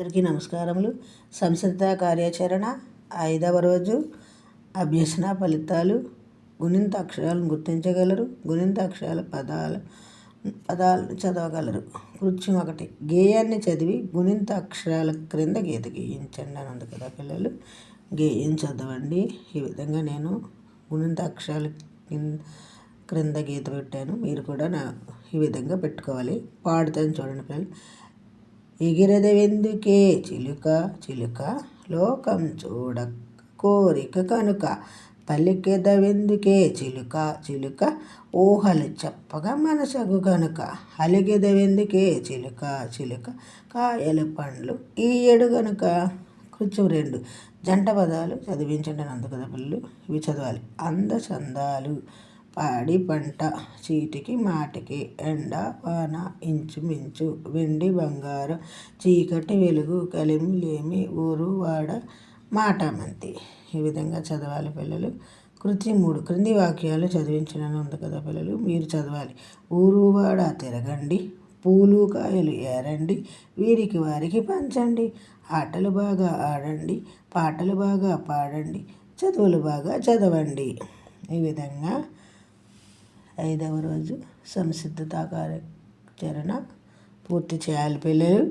అందరికీ నమస్కారములు. సంసిద్ధ కార్యాచరణ 5వ రోజు అభ్యసన ఫలితాలు. గుణింత అక్షరాలను గుర్తించగలరు. గుణింత అక్షరాల పదాలను చదవగలరు. కృత్యం 1. గేయాన్ని చదివి గుణింత అక్షరాల క్రింద గీత గీయించండి అని ఉంది కదా పిల్లలు. గేయం చదవండి. ఈ విధంగా నేను గుణింత అక్షరాల క్రింద గీత పెట్టాను. మీరు కూడా ఈ విధంగా పెట్టుకోవాలి. పాడుతాను చూడండి పిల్లలు. ఎగిరెదవెందుకే చిలుక చిలుక లోకం చూడ కోరిక కనుక, పలికెదవెందుకే చిలుక చిలుక ఊహలు చెప్పగా మనసగు కనుక, అలిగెదవెందుకే చిలుక చిలుక కాయలు పండ్లు ఈయడు గనుక. కృత్యం 2. జంట పదాలు చదివించండి అని ఉంది కదా పిల్లలు. ఇవి చదవాలి. అందచందాలు, పాడి పంట, చీటికి మాటికి, ఎండ వాన, ఇంచుమించు, వెండి బంగారం, చీకటి వెలుగు, కలిమి లేమి, ఊరు వాడ, మాటామంతి. ఈ విధంగా చదవాలి పిల్లలు. కృత్యం 3. క్రింది వాక్యాలు చదివించనని ఉంది కదా పిల్లలు. మీరు చదవాలి. ఊరు వాడ తిరగండి, పూలు కాయలు ఏరండి, వీరికి వారికి పంచండి, ఆటలు బాగా ఆడండి, పాటలు బాగా పాడండి, చదువులు బాగా చదవండి. ఈ విధంగా 5వ రోజు సంసిద్ధత కార్యాచరణ పూర్తి చేయాలి పిల్లలు.